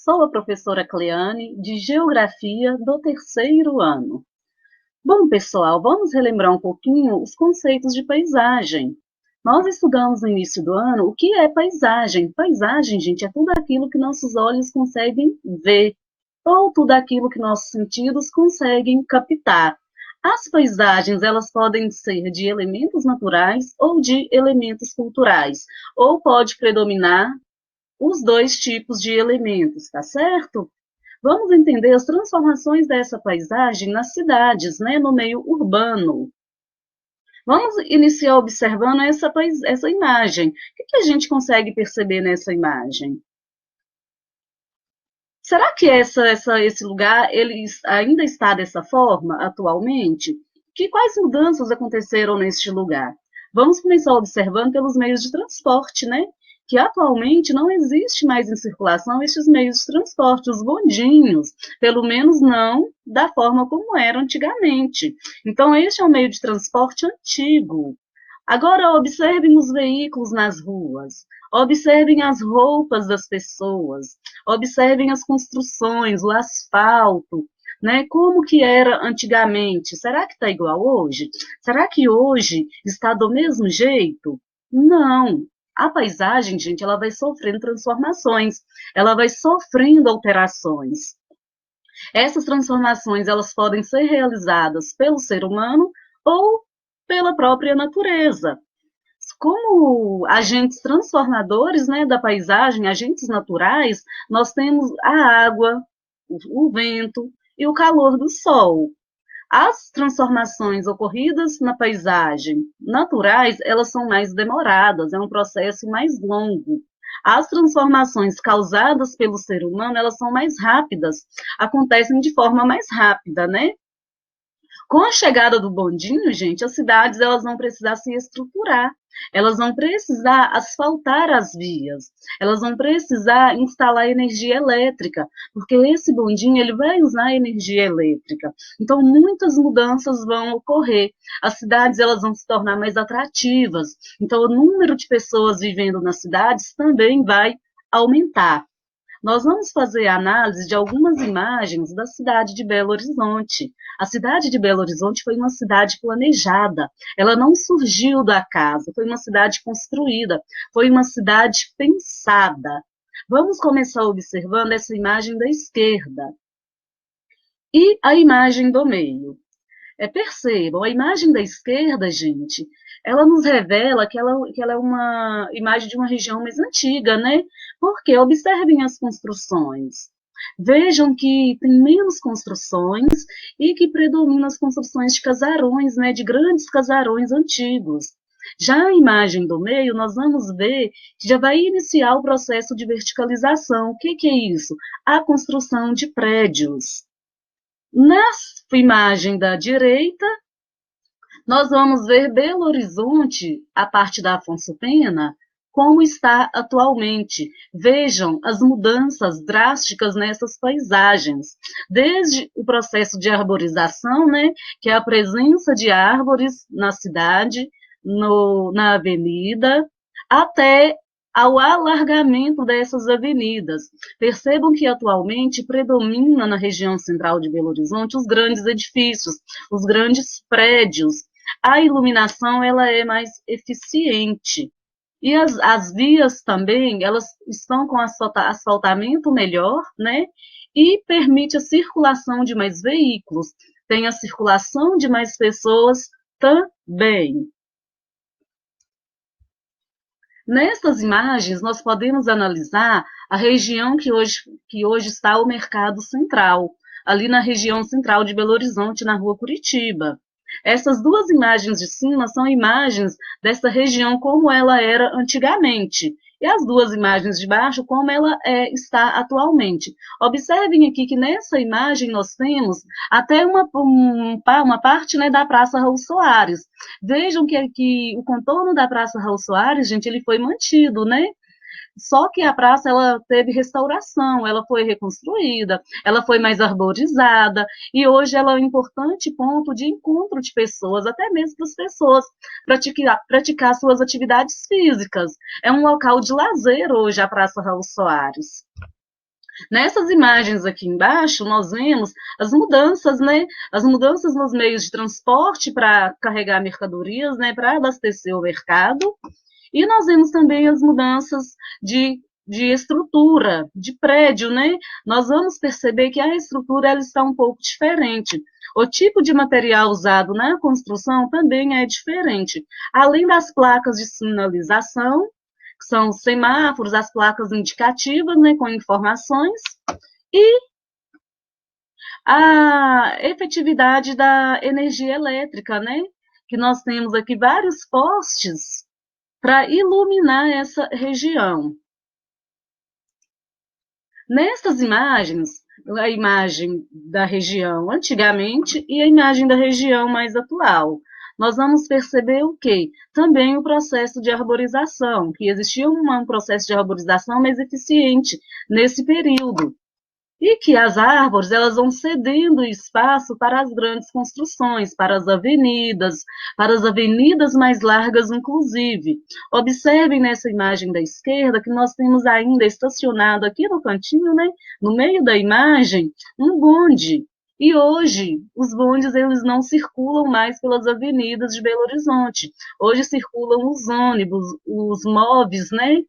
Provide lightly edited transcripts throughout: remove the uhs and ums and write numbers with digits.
Sou a professora Cleane, de Geografia do terceiro ano. Bom, pessoal, vamos relembrar um pouquinho os conceitos de paisagem. Nós estudamos no início do ano o que é paisagem. Paisagem, gente, é tudo aquilo que nossos olhos conseguem ver, ou tudo aquilo que nossos sentidos conseguem captar. As paisagens, elas podem ser de elementos naturais ou de elementos culturais, ou pode predominar os dois tipos de elementos, tá certo? Vamos entender as transformações dessa paisagem nas cidades, né, no meio urbano. Vamos iniciar observando essa imagem. O que a gente consegue perceber nessa imagem? Será que esse lugar ele ainda está dessa forma atualmente? Quais mudanças aconteceram neste lugar? Vamos começar observando pelos meios de transporte, né? Que atualmente não existe mais em circulação estes meios de transporte, os bondinhos, pelo menos não da forma como era antigamente. Então, este é um meio de transporte antigo. Agora, observem os veículos nas ruas, observem as roupas das pessoas, observem as construções, o asfalto, né? Como que era antigamente? Será que está igual hoje? Será que hoje está do mesmo jeito? Não. A paisagem, gente, ela vai sofrendo transformações, ela vai sofrendo alterações. Essas transformações, elas podem ser realizadas pelo ser humano ou pela própria natureza. Como agentes transformadores, né, da paisagem, agentes naturais, nós temos a água, o vento e o calor do sol. As transformações ocorridas na paisagem naturais, elas são mais demoradas, é um processo mais longo. As transformações causadas pelo ser humano, elas são mais rápidas, acontecem de forma mais rápida, né? Com a chegada do bondinho, gente, as cidades elas vão precisar se estruturar, elas vão precisar asfaltar as vias, elas vão precisar instalar energia elétrica, porque esse bondinho ele vai usar energia elétrica. Então muitas mudanças vão ocorrer. As cidades elas vão se tornar mais atrativas. Então o número de pessoas vivendo nas cidades também vai aumentar. Nós vamos fazer a análise de algumas imagens da cidade de Belo Horizonte. A cidade de Belo Horizonte foi uma cidade planejada, ela não surgiu da casa, foi uma cidade construída, foi uma cidade pensada. Vamos começar observando essa imagem da esquerda e a imagem do meio. Percebam, a imagem da esquerda, gente, ela nos revela que ela é uma imagem de uma região mais antiga, né? Porque observem as construções. Vejam que tem menos construções e que predominam as construções de casarões, né? De grandes casarões antigos. Já a imagem do meio, nós vamos ver que já vai iniciar o processo de verticalização. O que é isso? A construção de prédios. Na imagem da direita, nós vamos ver Belo Horizonte, a parte da Afonso Pena, como está atualmente. Vejam as mudanças drásticas nessas paisagens, desde o processo de arborização, né, que é a presença de árvores na cidade, na avenida, até ao alargamento dessas avenidas. Percebam que atualmente predomina na região central de Belo Horizonte os grandes edifícios, os grandes prédios. A iluminação ela é mais eficiente. E as vias também, elas estão com asfaltamento melhor, né? E permite a circulação de mais veículos. Tem a circulação de mais pessoas também. Nessas imagens, nós podemos analisar a região que hoje está o Mercado Central, ali na região central de Belo Horizonte, na rua Curitiba. Essas duas imagens de cima são imagens dessa região como ela era antigamente, e as duas imagens de baixo como ela está atualmente. Observem aqui que nessa imagem nós temos até uma parte, né, da Praça Raul Soares. Vejam que o contorno da Praça Raul Soares, gente, ele foi mantido, né? Só que a praça ela teve restauração, ela foi reconstruída, ela foi mais arborizada e hoje ela é um importante ponto de encontro de pessoas, até mesmo para as pessoas praticar suas atividades físicas. É um local de lazer hoje a Praça Raul Soares. Nessas imagens aqui embaixo, nós vemos as mudanças, né? As mudanças nos meios de transporte para carregar mercadorias, né? Para abastecer o mercado. E nós vemos também as mudanças de estrutura, de prédio, né? Nós vamos perceber que a estrutura ela está um pouco diferente. O tipo de material usado na construção também é diferente. Além das placas de sinalização, que são os semáforos, as placas indicativas, né, com informações, e a efetividade da energia elétrica, né? Que nós temos aqui vários postes para iluminar essa região. Nestas imagens, a imagem da região antigamente e a imagem da região mais atual, nós vamos perceber o quê? Também o processo de arborização, que existia um processo de arborização mais eficiente nesse período. E que as árvores elas vão cedendo espaço para as grandes construções, para as avenidas mais largas, inclusive. Observem nessa imagem da esquerda que nós temos ainda estacionado aqui no cantinho, né, no meio da imagem, um bonde. E hoje, os bondes eles não circulam mais pelas avenidas de Belo Horizonte. Hoje circulam os ônibus, os móveis, né?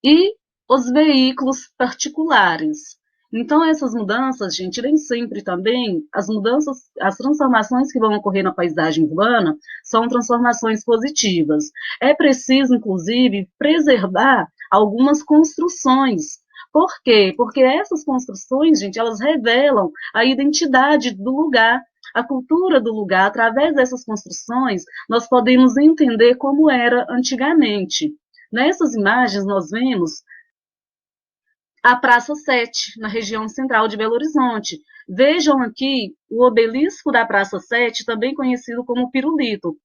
E os veículos particulares. Então, essas mudanças, gente, nem sempre também, as mudanças, as transformações que vão ocorrer na paisagem urbana são transformações positivas. É preciso, inclusive, preservar algumas construções. Por quê? Porque essas construções, gente, elas revelam a identidade do lugar, a cultura do lugar. Através dessas construções, nós podemos entender como era antigamente. Nessas imagens, nós vemos a Praça 7, na região central de Belo Horizonte. Vejam aqui o obelisco da Praça 7, também conhecido como Pirulito.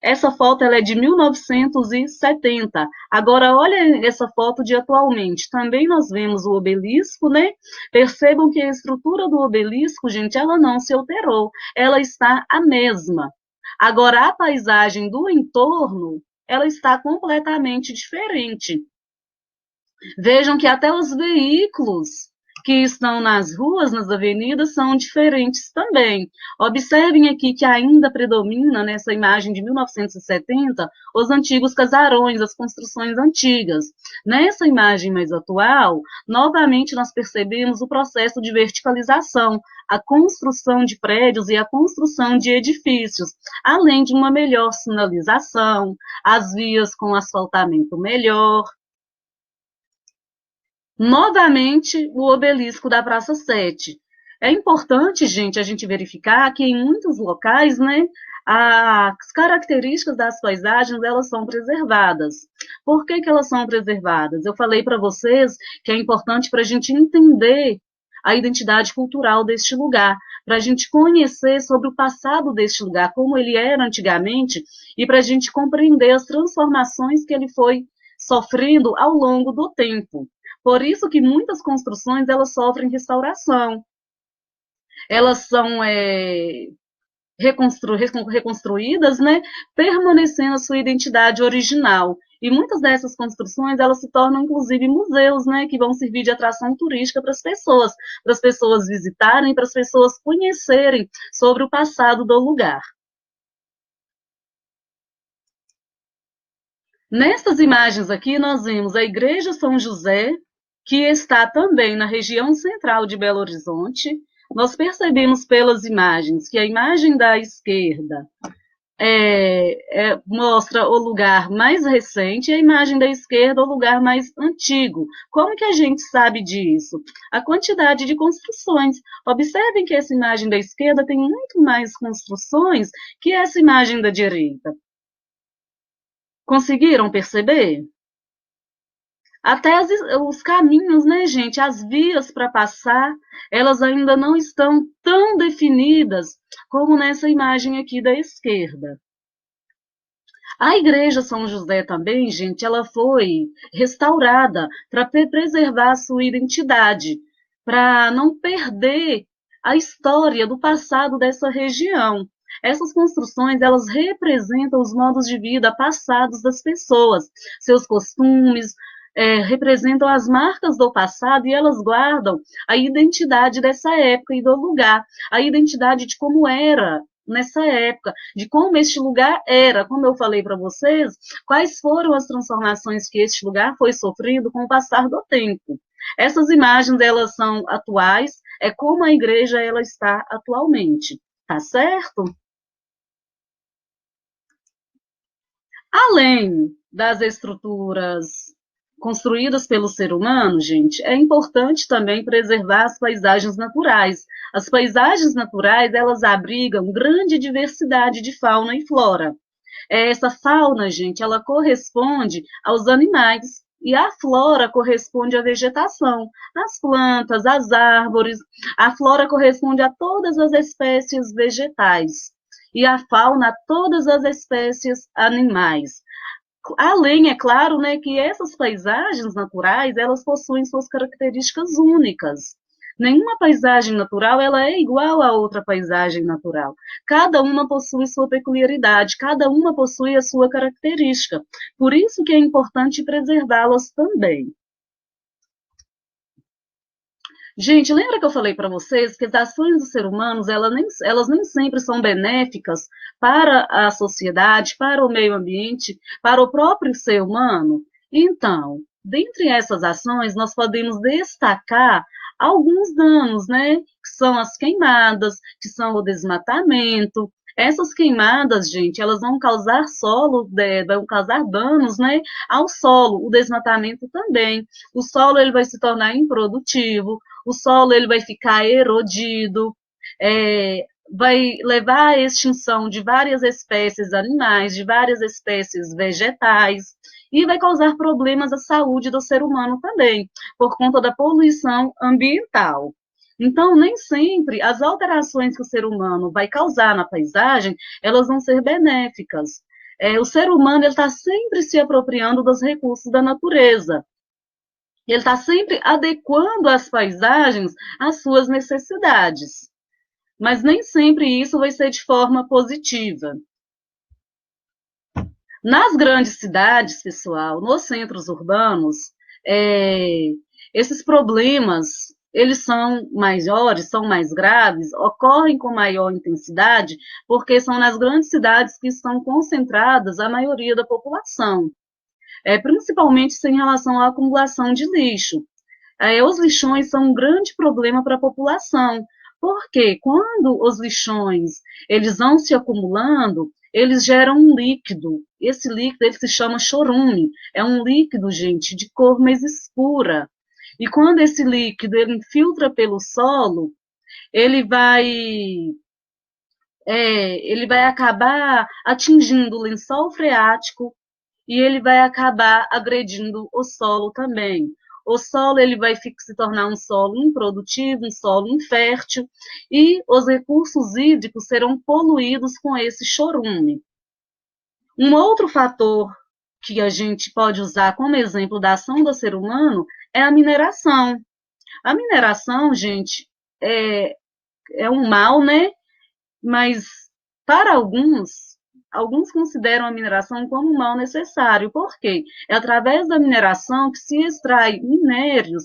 Essa foto ela é de 1970. Agora, olha essa foto de atualmente. Também nós vemos o obelisco, né? Percebam que a estrutura do obelisco, gente, ela não se alterou. Ela está a mesma. Agora, a paisagem do entorno, ela está completamente diferente. Vejam que até os veículos que estão nas ruas, nas avenidas, são diferentes também. Observem aqui que ainda predomina nessa imagem de 1970 os antigos casarões, as construções antigas. Nessa imagem mais atual, novamente nós percebemos o processo de verticalização, a construção de prédios e a construção de edifícios, além de uma melhor sinalização, as vias com asfaltamento melhor. Novamente, o obelisco da Praça 7. É importante, gente, a gente verificar que em muitos locais, né, as características das paisagens, elas são preservadas. Por que que elas são preservadas? Eu falei para vocês que é importante para a gente entender a identidade cultural deste lugar, para a gente conhecer sobre o passado deste lugar, como ele era antigamente, e para a gente compreender as transformações que ele foi sofrendo ao longo do tempo. Por isso que muitas construções elas sofrem restauração, elas são reconstruídas, né, permanecendo a sua identidade original. E muitas dessas construções elas se tornam inclusive museus, né, que vão servir de atração turística para as pessoas visitarem, para as pessoas conhecerem sobre o passado do lugar. Nestas imagens aqui, nós vemos a Igreja São José, que está também na região central de Belo Horizonte. Nós percebemos pelas imagens que a imagem da esquerda mostra o lugar mais recente e a imagem da esquerda o lugar mais antigo. Como que a gente sabe disso? A quantidade de construções. Observem que essa imagem da esquerda tem muito mais construções que essa imagem da direita. Conseguiram perceber? Até os caminhos, né, gente? As vias para passar, elas ainda não estão tão definidas como nessa imagem aqui da esquerda. A Igreja São José também, gente, ela foi restaurada para preservar a sua identidade, para não perder a história do passado dessa região. Essas construções, elas representam os modos de vida passados das pessoas, seus costumes, representam as marcas do passado e elas guardam a identidade dessa época e do lugar, a identidade de como era nessa época, de como este lugar era, como eu falei para vocês, quais foram as transformações que este lugar foi sofrendo com o passar do tempo. Essas imagens, elas são atuais, é como a igreja ela está atualmente, tá certo? Além das estruturas construídas pelo ser humano, gente, é importante também preservar as paisagens naturais. As paisagens naturais, elas abrigam grande diversidade de fauna e flora. Essa fauna, gente, ela corresponde aos animais e a flora corresponde à vegetação, às plantas, às árvores. A flora corresponde a todas as espécies vegetais e a fauna a todas as espécies animais. Além, é claro, né, que essas paisagens naturais, elas possuem suas características únicas. Nenhuma paisagem natural ela é igual a outra paisagem natural. Cada uma possui sua peculiaridade, cada uma possui a sua característica. Por isso que é importante preservá-las também. Gente, lembra que eu falei para vocês que as ações dos seres humanos, elas nem sempre são benéficas para a sociedade, para o meio ambiente, para o próprio ser humano? Então, dentre essas ações, nós podemos destacar alguns danos, né? Que são as queimadas, que são o desmatamento. Essas queimadas, gente, elas vão causar vão causar danos, né, ao solo. O desmatamento também. O solo ele vai se tornar improdutivo, o solo ele vai ficar erodido, vai levar à extinção de várias espécies animais, de várias espécies vegetais, e vai causar problemas à saúde do ser humano também, por conta da poluição ambiental. Então, nem sempre as alterações que o ser humano vai causar na paisagem, elas vão ser benéficas. O ser humano está sempre se apropriando dos recursos da natureza. Ele está sempre adequando as paisagens às suas necessidades. Mas nem sempre isso vai ser de forma positiva. Nas grandes cidades, pessoal, nos centros urbanos, é, esses problemas eles são maiores, são mais graves, ocorrem com maior intensidade, porque são nas grandes cidades que estão concentradas a maioria da população, principalmente em relação à acumulação de lixo. Os lixões são um grande problema para a população, porque quando os lixões eles vão se acumulando, eles geram um líquido. Esse líquido ele se chama chorume. É um líquido, gente, de cor mais escura. E quando esse líquido ele infiltra pelo solo, ele vai ele vai acabar atingindo o lençol freático e ele vai acabar agredindo o solo também. O solo ele vai se tornar um solo improdutivo, um solo infértil, e os recursos hídricos serão poluídos com esse chorume. Um outro fator que a gente pode usar como exemplo da ação do ser humano é a mineração. A mineração, gente, é um mal, né? Mas para alguns consideram a mineração como um mal necessário. Por quê? É através da mineração que se extrai minérios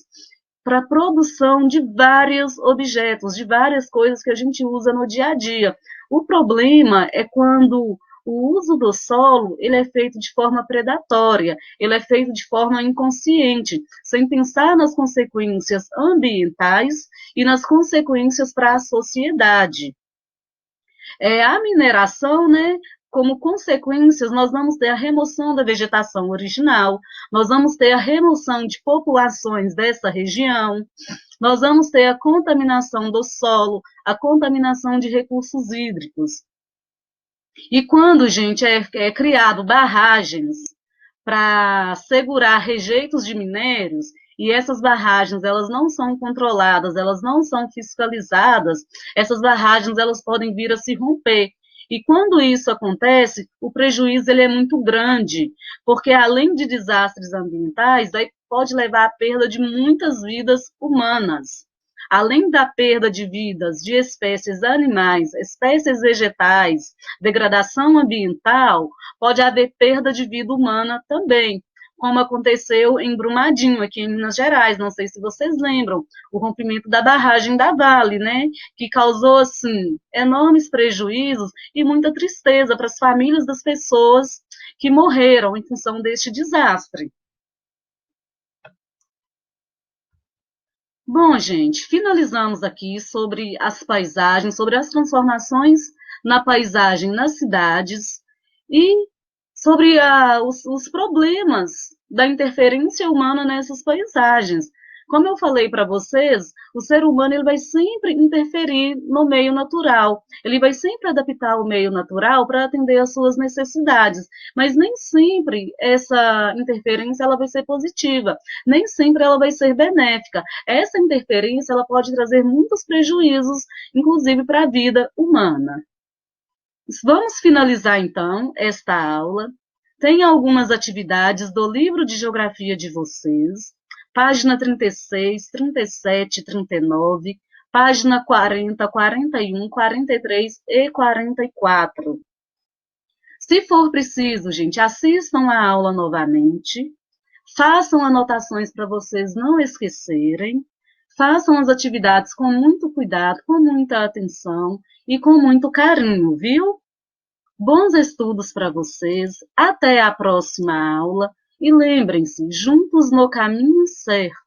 para a produção de vários objetos, de várias coisas que a gente usa no dia a dia. O problema é quando o uso do solo ele é feito de forma predatória, ele é feito de forma inconsciente, sem pensar nas consequências ambientais e nas consequências para a sociedade. A mineração, né, como consequências, nós vamos ter a remoção da vegetação original, nós vamos ter a remoção de populações dessa região, nós vamos ter a contaminação do solo, a contaminação de recursos hídricos. E quando, gente, é criado barragens para segurar rejeitos de minérios, e essas barragens elas não são controladas, elas não são fiscalizadas, essas barragens elas podem vir a se romper. E quando isso acontece, o prejuízo ele é muito grande, porque além de desastres ambientais, pode levar à perda de muitas vidas humanas. Além da perda de vidas de espécies animais, espécies vegetais, degradação ambiental, pode haver perda de vida humana também, como aconteceu em Brumadinho, aqui em Minas Gerais, não sei se vocês lembram, o rompimento da barragem da Vale, né, que causou, assim, enormes prejuízos e muita tristeza para as famílias das pessoas que morreram em função deste desastre. Bom, gente, finalizamos aqui sobre as paisagens, sobre as transformações na paisagem nas cidades e sobre os problemas da interferência humana nessas paisagens. Como eu falei para vocês, o ser humano ele vai sempre interferir no meio natural, ele vai sempre adaptar o meio natural para atender às suas necessidades, mas nem sempre essa interferência ela vai ser positiva, nem sempre ela vai ser benéfica. Essa interferência ela pode trazer muitos prejuízos, inclusive para a vida humana. Vamos finalizar então esta aula. Tem algumas atividades do livro de geografia de vocês, página 36, 37, 39, página 40, 41, 43 e 44. Se for preciso, gente, assistam a aula novamente, façam anotações para vocês não esquecerem, façam as atividades com muito cuidado, com muita atenção e com muito carinho, viu? Bons estudos para vocês, até a próxima aula e lembrem-se, juntos no caminho certo.